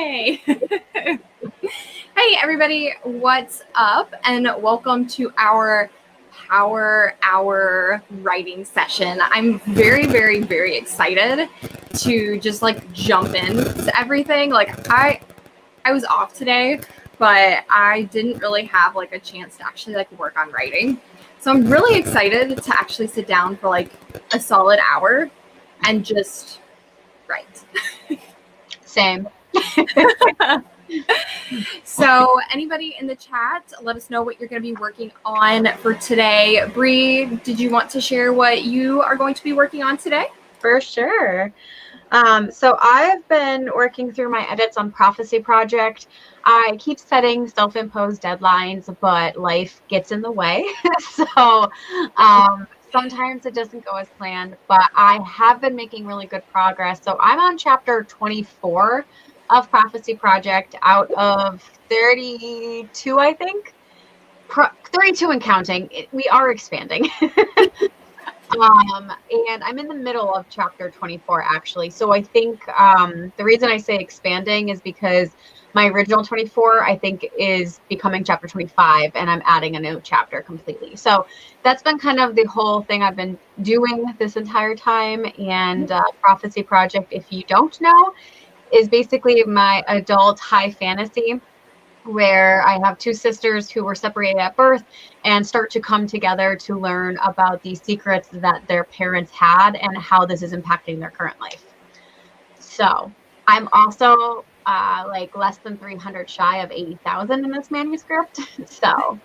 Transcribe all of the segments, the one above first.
Yay! Hey everybody, what's up? And welcome to our Power Hour writing session. I'm very, very, very excited to just jump into everything. I was off today, but I didn't really have a chance to actually work on writing. So I'm really excited to actually sit down for a solid hour and just write. Same. So anybody in the chat, let us know what you're going to be working on for today. Bree, did you want to share what you are going to be working on today? For sure. So I've been working through my edits on Prophecy Project. I keep setting self-imposed deadlines, but life gets in the way. So sometimes it doesn't go as planned, but I have been making really good progress. So I'm on chapter 24 of Prophecy Project out of 32, I think. 32 and counting. We are expanding. And I'm in the middle of chapter 24, actually. So I think the reason I say expanding is because my original 24, I think, is becoming chapter 25, and I'm adding a new chapter completely. So that's been kind of the whole thing I've been doing this entire time. And Prophecy Project, if you don't know, is basically my adult high fantasy, where I have two sisters who were separated at birth and start to come together to learn about the secrets that their parents had and how this is impacting their current life. So I'm also less than 300 shy of 80,000 in this manuscript. So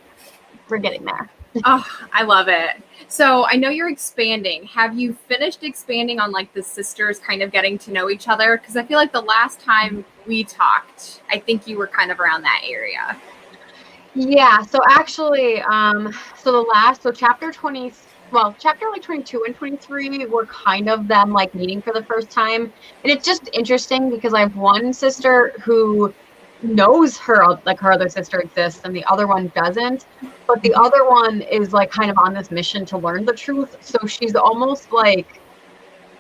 we're getting there. Oh, I love it. So I know you're expanding. Have you finished expanding on the sisters kind of getting to know each other? Because I feel like the last time we talked, I think you were kind of around that area. Yeah. So actually, chapter 20, chapter 22 and 23 were kind of them meeting for the first time. And it's just interesting because I have one sister who knows her other sister exists and the other one doesn't, but the other one is kind of on this mission to learn the truth, so she's almost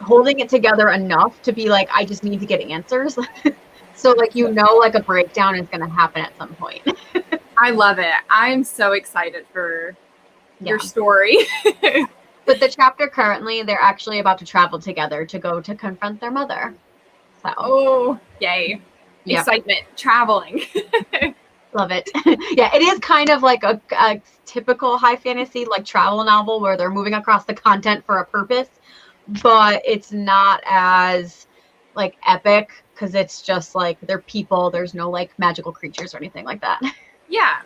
holding it together enough to be I just need to get answers. So a breakdown is going to happen at some point. I love it. I'm so excited for your story. But the chapter currently, they're actually about to travel together to go to confront their mother. So oh, yay. Yep. Excitement, traveling. Love it. Yeah, it is kind of a typical high fantasy travel novel where they're moving across the content for a purpose, but it's not as epic because it's just they're people. There's no magical creatures or anything like that. Yeah.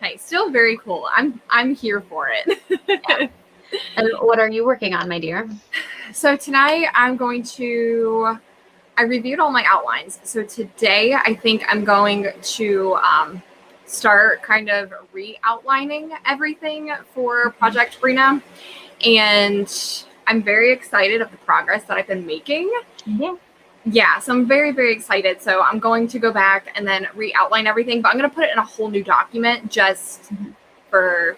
Hey, still very cool. I'm here for it. Yeah. And what are you working on, my dear? So tonight I reviewed all my outlines. So today I think I'm going to start kind of re-outlining everything for Project Brina. And I'm very excited of the progress that I've been making. Yeah, so I'm very, very excited. So I'm going to go back and then re-outline everything, but I'm going to put it in a whole new document just for,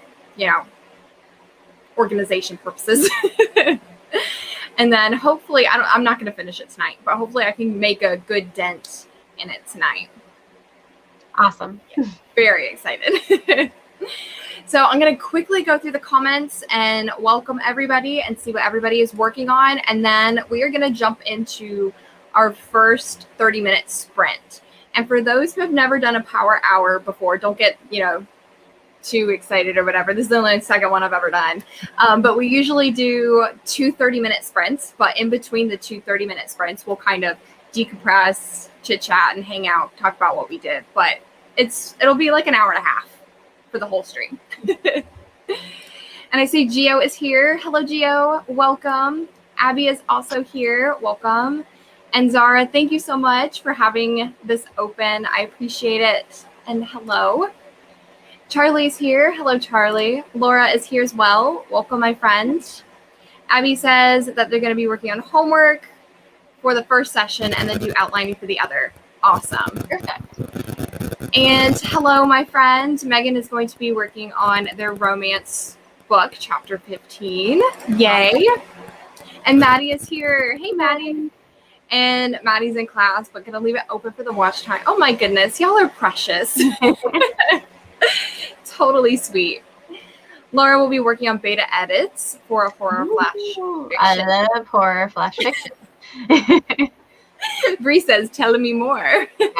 organization purposes. And then hopefully, I'm not going to finish it tonight, but hopefully I can make a good dent in it tonight. Awesome. Yeah, very excited. So I'm going to quickly go through the comments and welcome everybody and see what everybody is working on. And then we are going to jump into our first 30-minute sprint. And for those who have never done a power hour before, don't get, too excited or whatever. This is the only second one I've ever done. But we usually do 2 30-minute sprints, but in between the 2 30-minute sprints, we'll kind of decompress, chit chat, and hang out, talk about what we did. But it'll be an hour and a half for the whole stream. And I see Gio is here. Hello, Gio. Welcome. Abby is also here. Welcome. And Zara, thank you so much for having this open. I appreciate it. And hello. Charlie's here. Hello, Charlie. Laura is here as well. Welcome, my friend. Abby says that they're going to be working on homework for the first session and then do outlining for the other. Awesome. Perfect. And hello, my friend. Megan is going to be working on their romance book, chapter 15. Yay. And Maddie is here. Hey, Maddie. And Maddie's in class, but gonna leave it open for the watch time. Oh my goodness, y'all are precious. Totally sweet. Laura will be working on beta edits for a horror flash fiction. I love horror flash fiction. Bree says, telling me more. Yeah.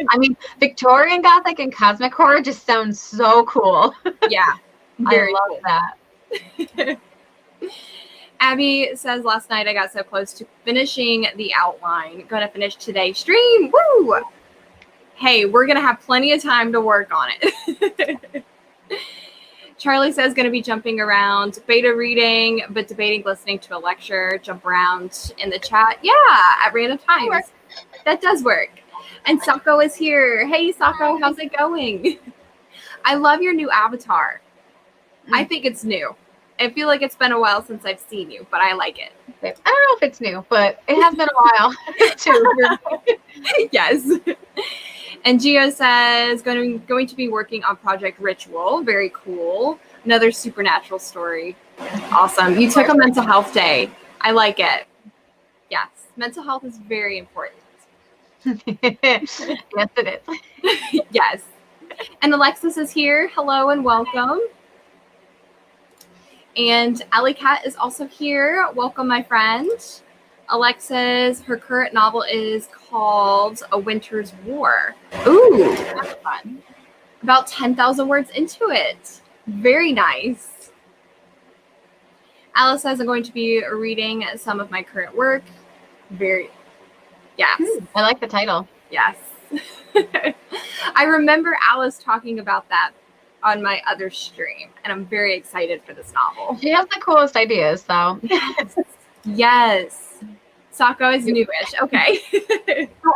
I mean, Victorian Gothic and cosmic horror just sounds so cool. Yeah. I love that. Abby says, last night I got so close to finishing the outline. Gonna finish today's stream. Woo! Hey, we're gonna have plenty of time to work on it. Charlie says going to be jumping around, beta reading, but debating listening to a lecture, jump around in the chat. Yeah, at random times. That does work. And Sako is here. Hey, Sako, how's it going? I love your new avatar. I think it's new. I feel like it's been a while since I've seen you, but I like it. I don't know if it's new, but it has been a while too. Yes. And Gio says, going to be working on Project Ritual. Very cool. Another supernatural story. Awesome. You took a mental health day. I like it. Yes. Mental health is very important. Yes, it is. Yes. And Alexis is here. Hello and welcome. And Alley Cat is also here. Welcome, my friend. Alexis, her current novel is called A Winter's War. Ooh, that's fun. About 10,000 words into it. Very nice. Alice says I'm going to be reading some of my current work. Yes. I like the title. Yes. I remember Alice talking about that on my other stream, and I'm very excited for this novel. She has the coolest ideas, though. Yes. Sako is newish. Okay.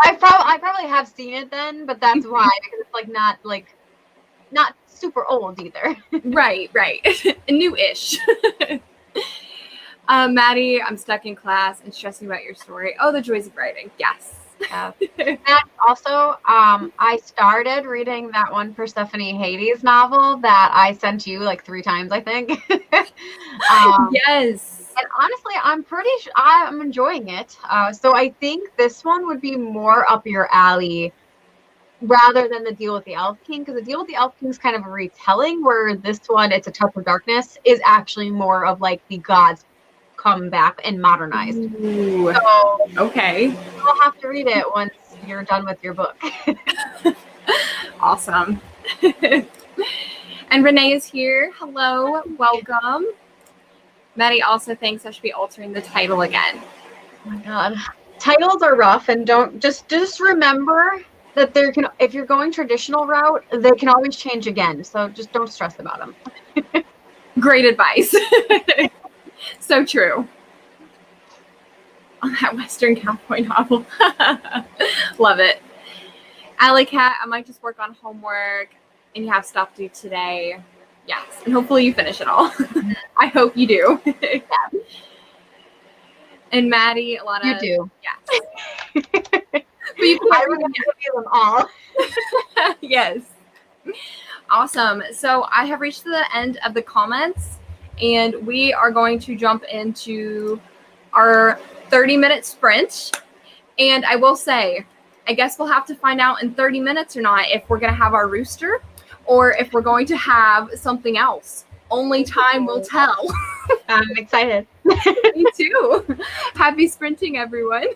I probably have seen it then, but that's why, because it's not super old either. Right. Newish. Maddie, I'm stuck in class and stressing about your story. Oh, the joys of writing. Yes. And also, I started reading that one Persephone Hades novel that I sent you like 3 times, I think. Yes. And honestly, I'm enjoying it. So I think this one would be more up your alley rather than The Deal with the Elf King, because The Deal with the Elf King is kind of a retelling, where this one, It's a Touch of Darkness, is actually more of like the gods come back and modernized. Ooh. So okay. You'll have to read it once you're done with your book. Awesome. And Renee is here. Hello. Welcome. Maddie also thinks I should be altering the title again. Oh my God. Titles are rough, and just remember that if you're going traditional route, they can always change again. So just don't stress about them. Great advice. So true. On that Western cowboy novel. Love it. Alley Cat, I might just work on homework and you have stuff due today. Yes. And hopefully you finish it all. I hope you do. Yeah. And Maddie, a lot of... You do. Yes. But you can't I remember them all. Yes. Awesome. So I have reached the end of the comments, and we are going to jump into our 30-minute sprint. And I will say, I guess we'll have to find out in 30 minutes or not if we're going to have our rooster or if we're going to have something else. Only time will tell. I'm excited. Me too. Happy sprinting, everyone.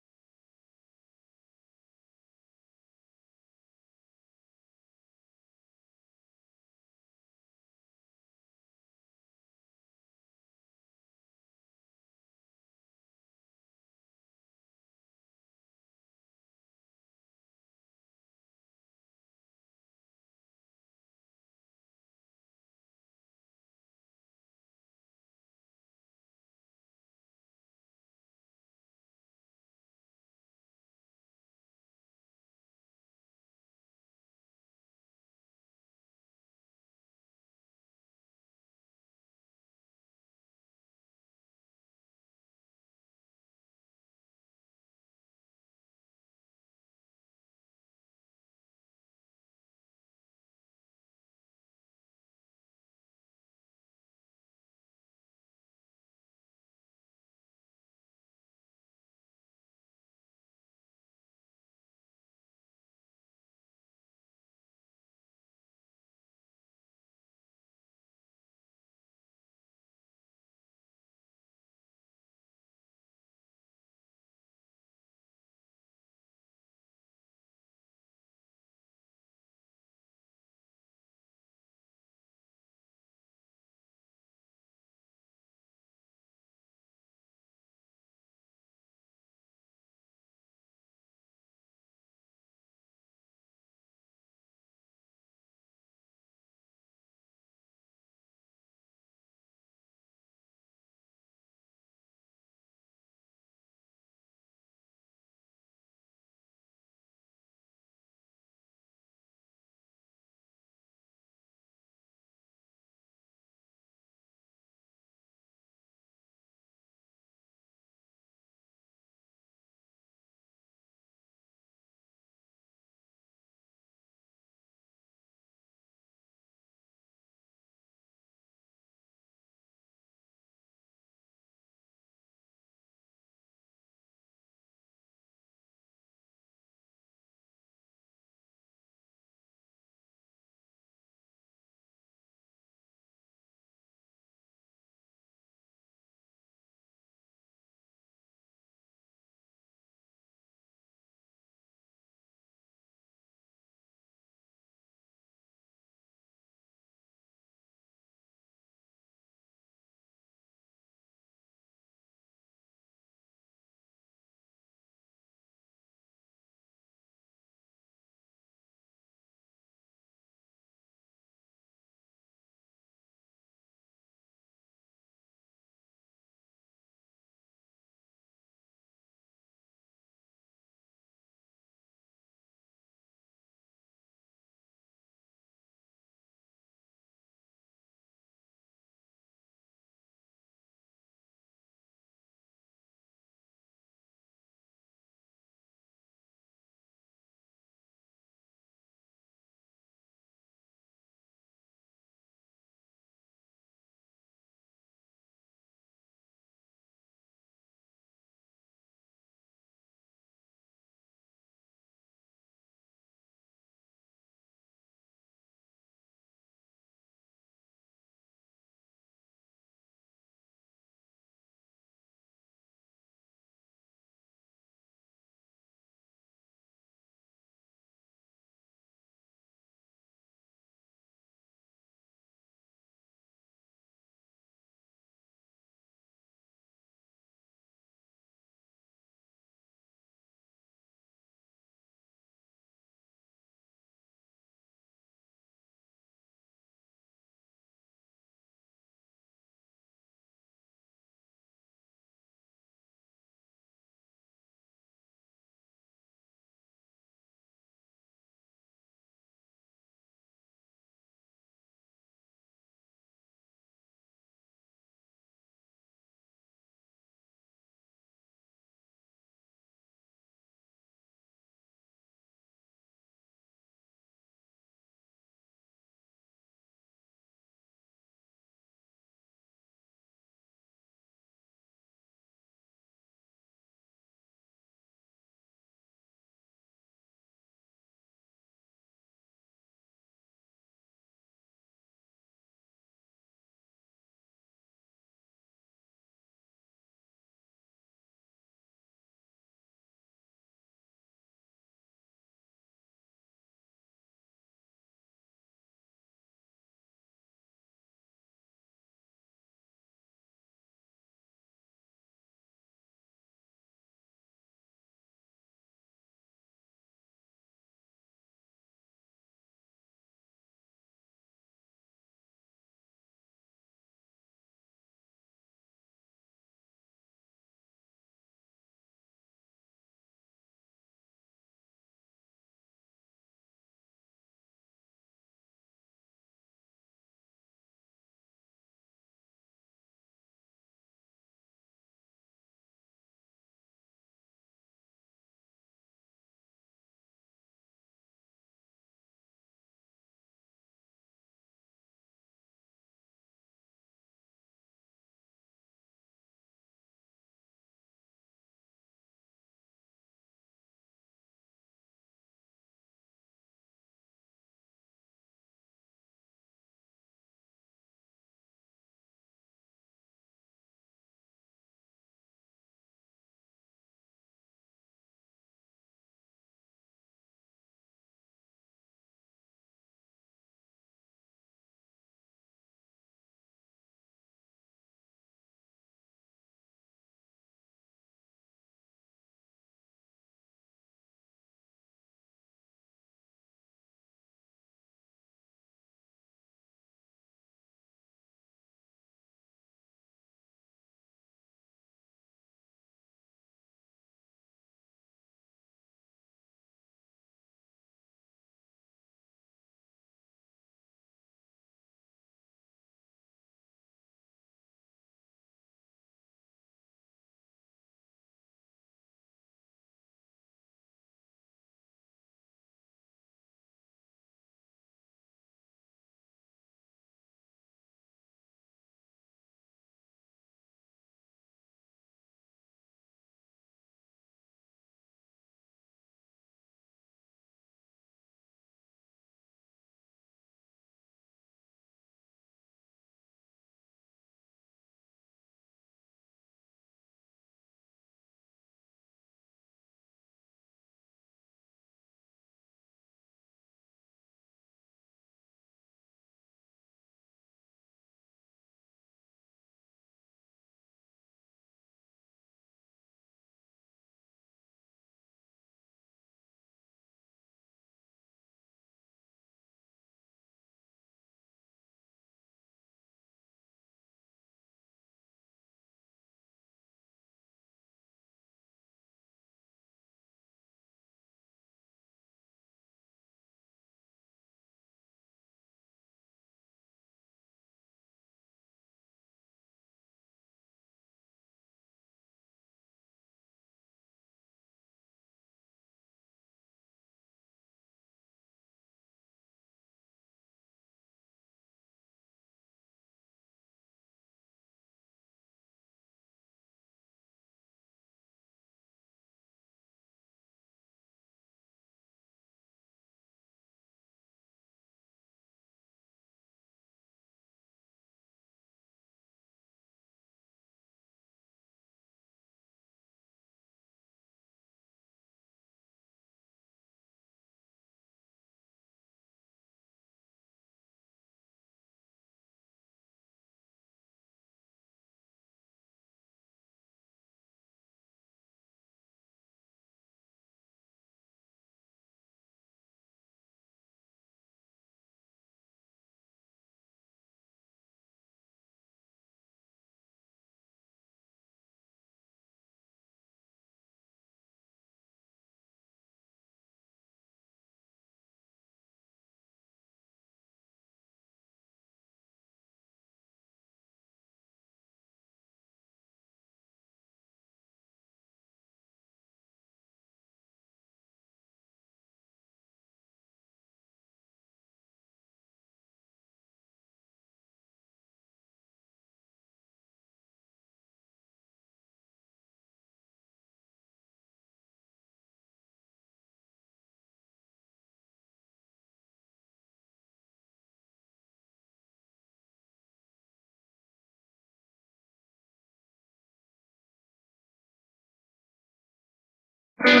That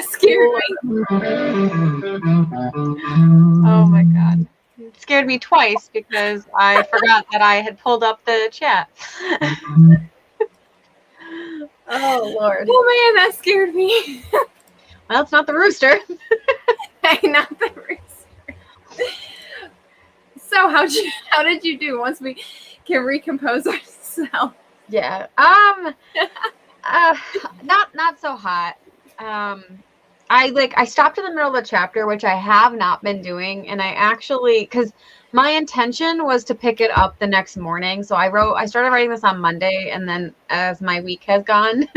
scared me. Oh my god. It scared me twice because I forgot that I had pulled up the chat. Oh Lord. Oh man, that scared me. Well, it's not the rooster. Hey, not the rooster. So how did you do once we can recompose ourselves? Yeah. Not so hot. I stopped in the middle of the chapter, which I have not been doing, and I actually, because my intention was to pick it up the next morning. So I started writing this on Monday, and then as my week has gone,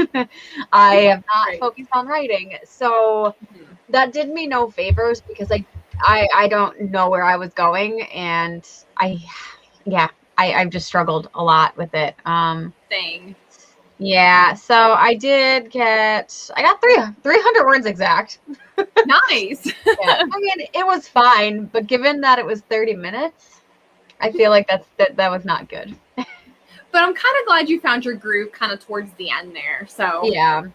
I have not focused on writing. So that did me no favors because I don't know where I was going, and I've just struggled a lot with it. Thing. Yeah, so I got 300 words exact. Nice. Yeah. I mean, it was fine, but given that it was 30 minutes, I feel like that was not good. But I'm kind of glad you found your groove kind of towards the end there. So Yeah.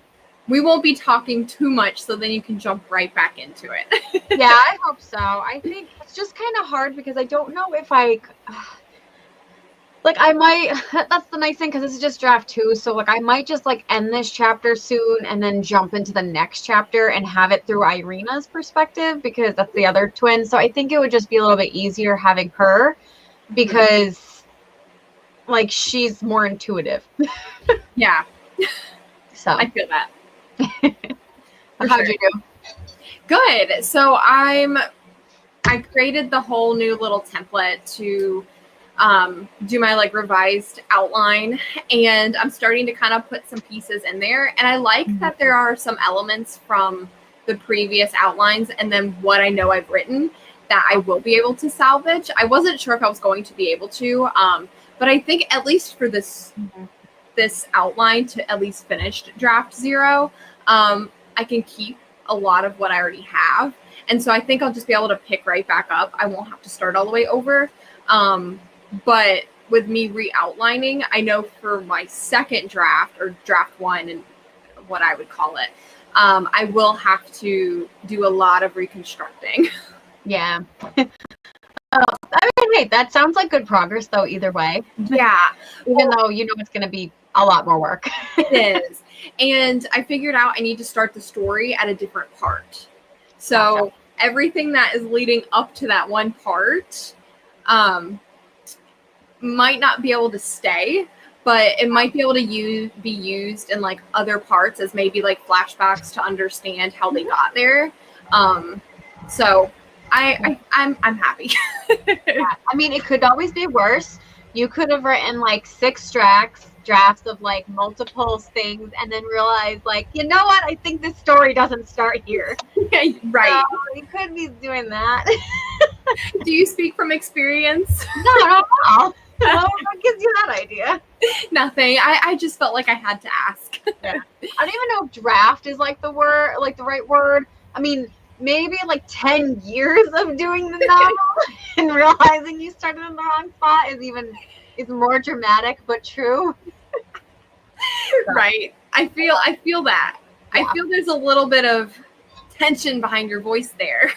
We won't be talking too much, so then you can jump right back into it. Yeah, I hope so. I think it's just kind of hard because I don't know if I might, that's the nice thing because this is just draft 2. So I might just end this chapter soon and then jump into the next chapter and have it through Irina's perspective because that's the other twin. So I think it would just be a little bit easier having her because she's more intuitive. Yeah. So I feel that. How'd you do? Good. So I created the whole new little template to do my revised outline, and I'm starting to kind of put some pieces in there, and I like that there are some elements from the previous outlines and then what I know I've written that I will be able to salvage. I wasn't sure if I was going to be able to, but I think at least for this outline to at least finish draft 0, I can keep a lot of what I already have, and so I think I'll just be able to pick right back up. I won't have to start all the way over. But with me re-outlining, I know for my second draft, or draft 1 and what I would call it, I will have to do a lot of reconstructing. Yeah. I mean, hey, that sounds like good progress though, either way. Yeah. Even though it's going to be a lot more work. It is. And I figured out I need to start the story at a different part. So gotcha. Everything that is leading up to that one part, might not be able to stay, but it might be able to be used in other parts as maybe flashbacks to understand how they got there. So I'm happy. Yeah. I mean, it could always be worse. You could have written 6 drafts of multiple things and then realize you know what, I think this story doesn't start here. Right. So you could be doing that. Do you speak from experience? No, not at all. What gives you that idea? Nothing. I just felt like I had to ask. Yeah. I don't even know if draft is the word, the right word. I mean, maybe 10 years of doing the novel and realizing you started in the wrong spot is more dramatic, but true. Right. I feel that. Yeah. I feel there's a little bit of tension behind your voice there.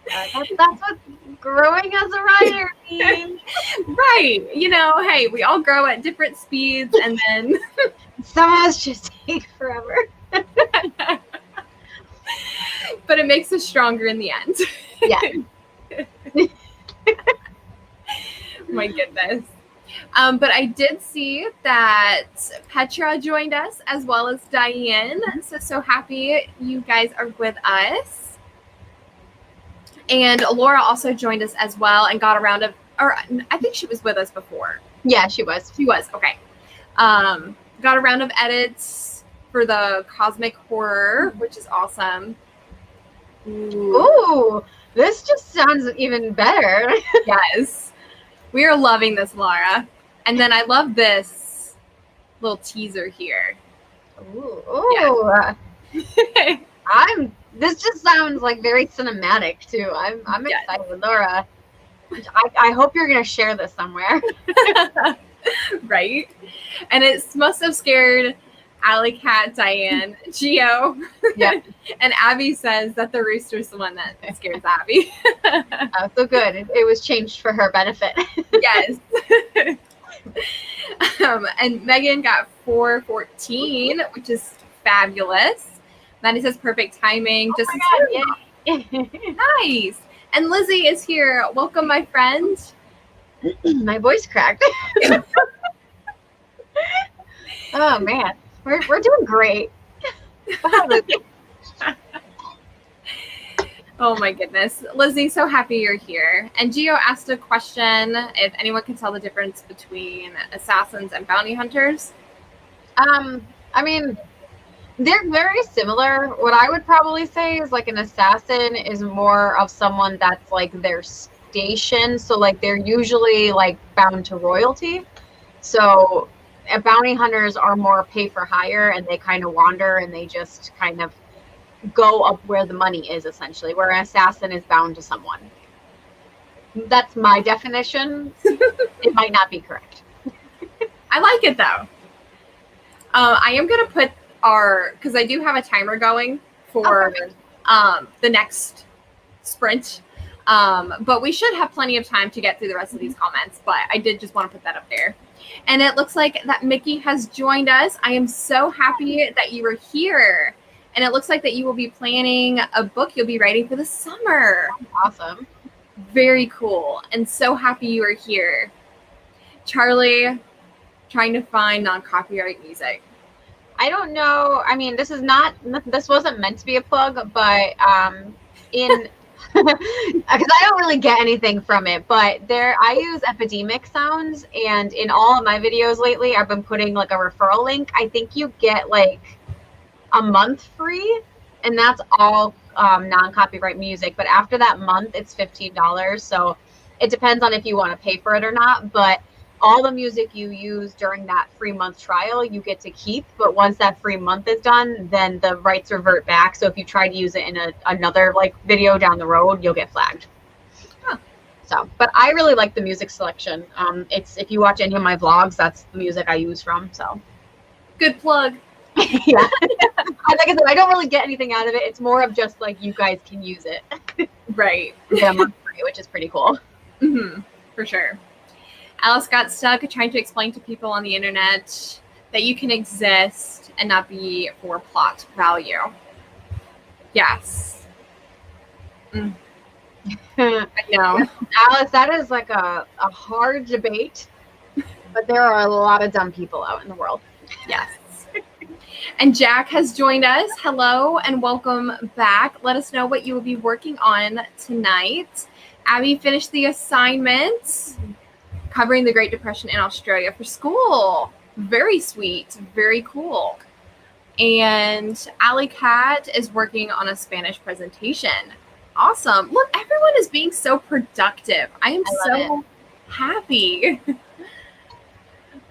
That's what growing as a writer means. Right. Hey, we all grow at different speeds, and then some of us just take forever. But it makes us stronger in the end. Yeah. My goodness. But I did see that Petra joined us as well as Diane. So happy you guys are with us. And Laura also joined us as well and got a round of, or I think she was with us before. Yeah, she was. She was. Okay. Got a round of edits for the cosmic horror, which is awesome. Ooh, this just sounds even better. Yes. We are loving this, Laura. And then I love this little teaser here. Ooh. Yeah. I'm This just sounds like very cinematic too. I'm Yes. excited, Laura. I hope you're gonna share this somewhere. Right? And it must have scared Alley Cat, Diane, Gio. Yep. And Abby says that the rooster's the one that scares Abby. So good. It was changed for her benefit. Yes. And Megan got 414, which is fabulous. Maddie says perfect timing. Oh Just my God, nice. And Lizzie is here. Welcome, my friend. my voice cracked. Oh man, we're doing great. Wow, Lizzie. Oh my goodness. Lizzie, so happy you're here. And Gio asked a question if anyone can tell the difference between assassins and bounty hunters. I mean, they're very similar. What I would probably say is like an assassin is more of someone that's like their station. So like they're usually like bound to royalty. So bounty hunters are more pay for hire and they kind of wander and they just kind of go up where the money is essentially, where an assassin is bound to someone. That's my definition. It might not be correct. I like it though. I am going to put because I do have a timer going for the next sprint. But we should have plenty of time to get through the rest of these comments, but I did just want to put that up there. And it looks like that Mickey has joined us. I am so happy that you were here. And it looks like that you will be planning a book you'll be writing for the summer. Awesome. Very cool. And so happy you are here. Charlie, trying to find non-copyright music. I don't know. I mean, this wasn't meant to be a plug, but in because I don't really get anything from it, but I use Epidemic Sounds, and in all of my videos lately, I've been putting like a referral link. I think you get like a month free, and that's all non-copyright music. But after that month, it's $15. So it depends on if you want to pay for it or not. But all the music you use during that free month trial, you get to keep. But once that free month is done, then the rights revert back. So if you try to use it in another like video down the road, you'll get flagged. Huh. So, but I really like the music selection. It's if you watch any of my vlogs, that's the music I use from. So, good plug. Yeah. Like I said, I don't really get anything out of it. It's more of just like you guys can use it. Right. Yeah, which is pretty cool. Mm-hmm. For sure. Alice got stuck trying to explain to people on the internet that you can exist and not be for plot value. Yes. I know. Alice, that is like a hard debate, but there are a lot of dumb people out in the world. Yes. And Jack has joined us. Hello and welcome back. Let us know what you will be working on tonight. Abby finished the assignment covering the Great Depression in Australia for school. Very sweet. Very cool. And Alley Cat is working on a Spanish presentation. Awesome. Look, everyone is being so productive. I am so happy.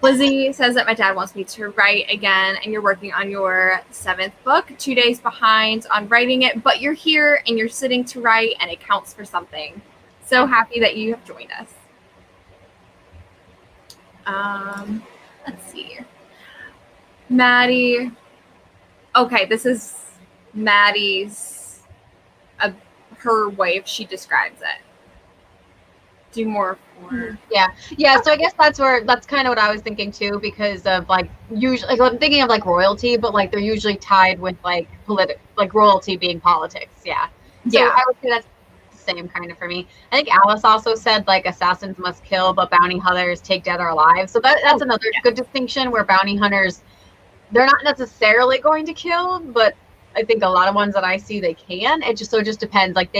Lizzie says that my dad wants me to write again, and you're working on your 7th book, 2 days behind on writing it, but you're here and you're sitting to write, and it counts for something. So happy that you have joined us. Let's see. Maddie. Okay, this is Maddie's, her wife. She describes it. Do more for. Yeah. So I guess that's kind of what I was thinking too, because of like usually like, I'm thinking of like royalty, but like they're usually tied with like royalty being politics. Yeah. So I would say that's the same kind of for me. I think Alice also said like assassins must kill, but bounty hunters take dead or alive. So that's another good distinction where bounty hunters, they're not necessarily going to kill, but I think a lot of ones that I see they can. It just depends. Like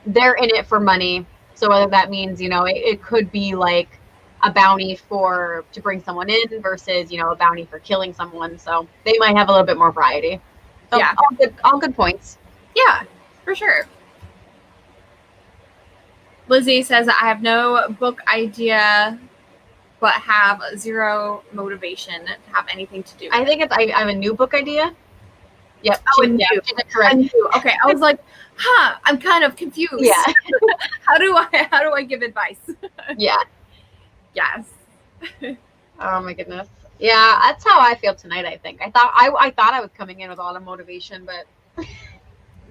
they're in it for money. So whether that means, it could be like a bounty to bring someone in versus, a bounty for killing someone. So they might have a little bit more variety. So yeah. All good points. Yeah, for sure. Lizzie says, I have no book idea, but have zero motivation to have anything to do with I think I have a new book idea. Yep. Oh, and Yeah, new. she's correct. And new. Okay, I was like, I'm kind of confused. Yeah. How do I give advice? Yeah. Yes. Oh my goodness. Yeah, that's how I feel tonight. I think I thought I was coming in with a lot of motivation, but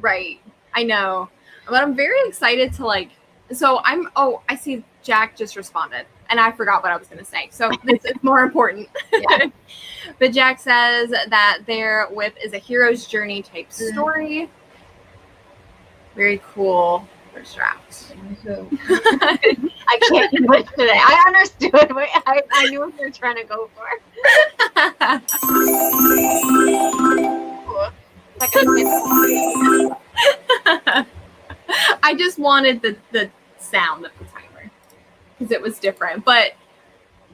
Right. I know. But I'm very excited to like. So I see Jack just responded, and I forgot what I was going to say. So this is more important. Yeah. But Jack says that their whip is a hero's journey type story. Very cool. First draft. I can't English today. I understood. I knew what you were trying to go for. I just wanted the sound of the timer because it was different. But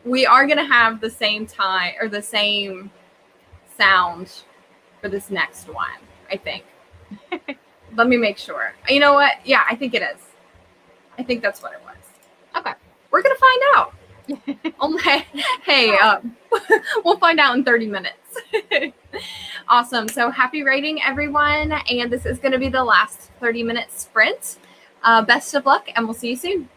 we are going to have the same time or the same sound for this next one, I think. Let me make sure. You know what? Yeah, I think it is. I think that's what it was. Okay. We're going to find out. Hey, we'll find out in 30 minutes. Awesome. So happy writing, everyone. And this is going to be the last 30-minute sprint. Best of luck, and we'll see you soon.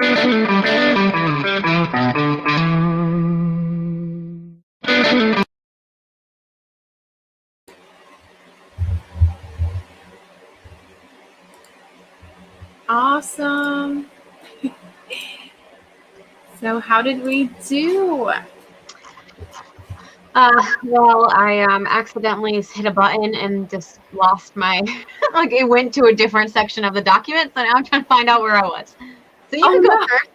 Awesome. So how did we do? Well, I accidentally hit a button and just lost my, like it went to a different section of the document. So now I'm trying to find out where I was. So you can go first.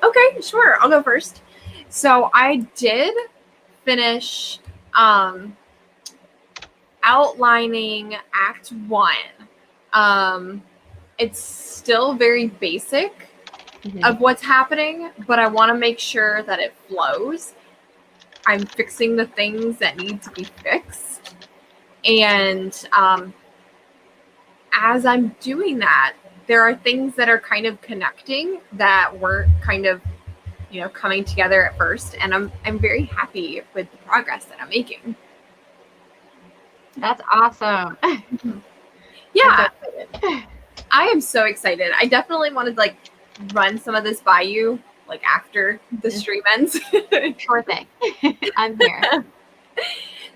Okay, sure. I'll go first. So I did finish outlining Act 1. It's still very basic of what's happening, but I want to make sure that it flows. I'm fixing the things that need to be fixed. And as I'm doing that, there are things that are kind of connecting that weren't kind of, coming together at first. And I'm very happy with the progress that I'm making. That's awesome. Yeah. I am so excited. I definitely wanted to run some of this by you after the stream ends. Sure thing. I'm here.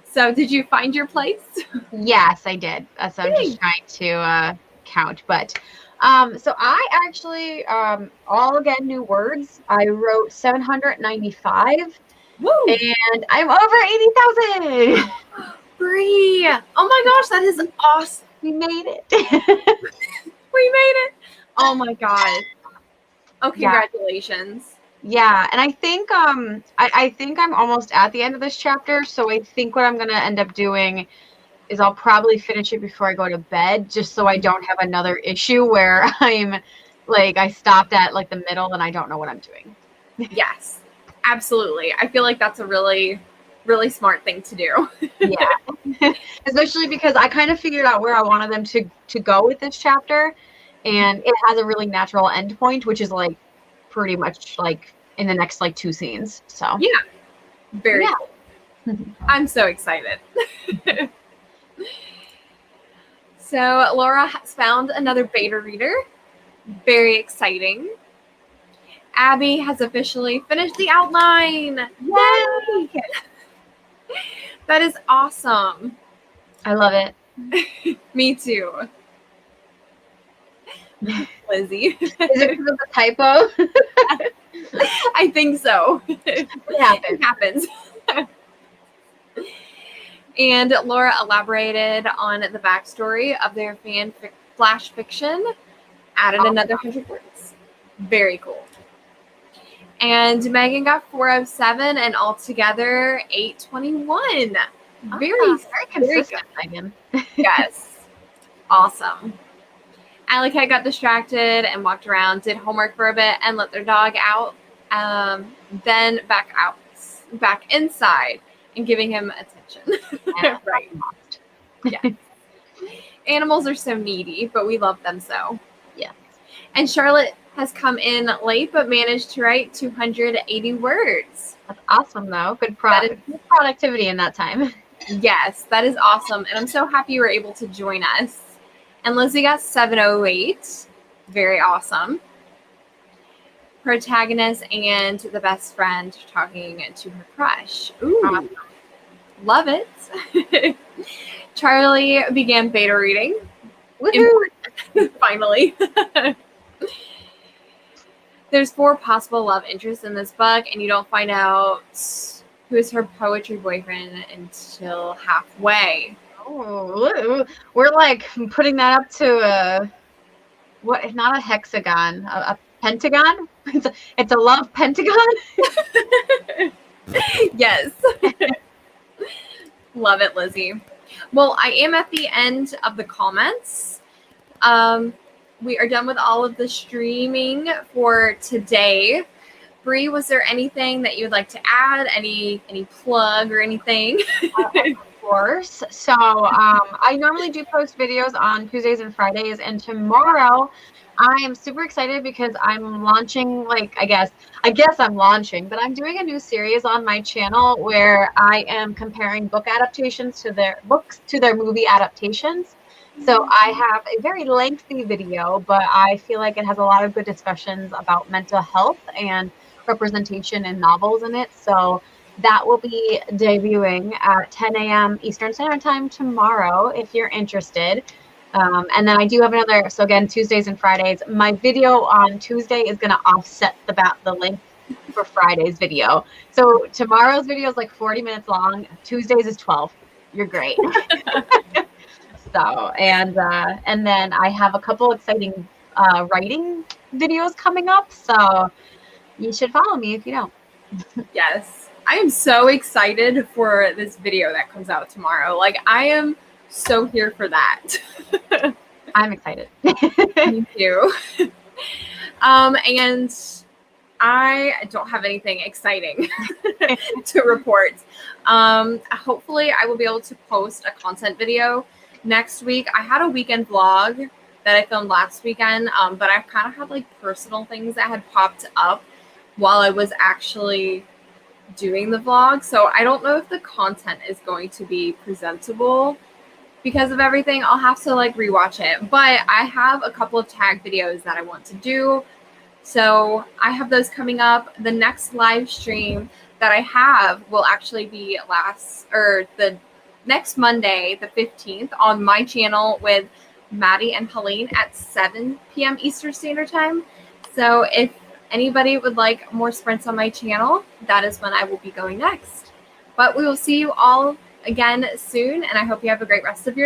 So did you find your place? Yes, I did. So I'm just trying to count. But so I actually all again new words. I wrote 795. Woo! And I'm over 80,000. Bree! Oh my gosh, that is awesome. We made it. We made it. Oh my god. Oh, congratulations. Yeah, and I think I think I'm almost at the end of this chapter, so I think what I'm gonna end up doing is I'll probably finish it before I go to bed, just so I don't have another issue where I'm I stopped at the middle and I don't know what I'm doing. Yes, absolutely. I feel like that's a really, really smart thing to do. Yeah, especially because I kind of figured out where I wanted them to go with this chapter, and it has a really natural end point, which is pretty much in the next 2 scenes. So yeah, very cool. I'm so excited. So Laura has found another beta reader. Very exciting. Abby has officially finished the outline. Yay! That is awesome. I love it. Me too. Lizzie. Is it because of the typo? I think so. It happens. It happens. And Laura elaborated on the backstory of their flash fiction, added another 100 words. Very cool. And Megan got 407 and altogether 821. Very consistent, Megan. Yes. Awesome. Alley Cat got distracted and walked around, did homework for a bit, and let their dog out. Then back inside and giving him attention. Yeah, right. Yeah. Animals are so needy, but we love them so. Yeah. And Charlotte has come in late, but managed to write 280 words. That's awesome, though. Good productivity in that time. Yes, that is awesome. And I'm so happy you were able to join us. And Lizzie got 708. Very awesome. Protagonist and the best friend talking to her crush. Ooh, awesome. Love it. Charlie began beta reading. Woohoo! Finally. There's 4 possible love interests in this book, and you don't find out who is her poetry boyfriend until halfway. Oh, we're putting that up to what? Not a hexagon, a pentagon. It's a love pentagon. Yes. Love it, Lizzie. Well, I am at the end of the comments. We are done with all of the streaming for today. Bree, was there anything that you would like to add? Any plug or anything? Of course. So I normally do post videos on Tuesdays and Fridays, and tomorrow I am super excited because I'm launching, I guess I'm launching, but I'm doing a new series on my channel where I am comparing book adaptations to their movie adaptations. So I have a very lengthy video, but I feel like it has a lot of good discussions about mental health and representation in novels in it. So that will be debuting at 10 a.m. Eastern Standard Time tomorrow if you're interested. And then I do have another, so again, Tuesdays and Fridays. My video on Tuesday is going to offset the link for Friday's video. So tomorrow's video is like 40 minutes long. Tuesdays is 12. You're great. So, and then I have a couple exciting writing videos coming up. So you should follow me if you don't. Yes. I am so excited for this video that comes out tomorrow. Like, I am so here for that. I'm excited. Me too. And I don't have anything exciting to report. Hopefully I will be able to post a content video next week. I had a weekend vlog that I filmed last weekend, but I kind of had like personal things that had popped up while I was actually doing the vlog. So I don't know if the content is going to be presentable because of everything. I'll have to like rewatch it, but I have a couple of tag videos that I want to do. So I have those coming up. The next live stream that I have will actually be the next Monday, the 15th, on my channel with Maddie and Helene at 7 p.m. Eastern Standard Time. So if anybody would like more sprints on my channel, that is when I will be going next. But we will see you all again soon, and I hope you have a great rest of your night.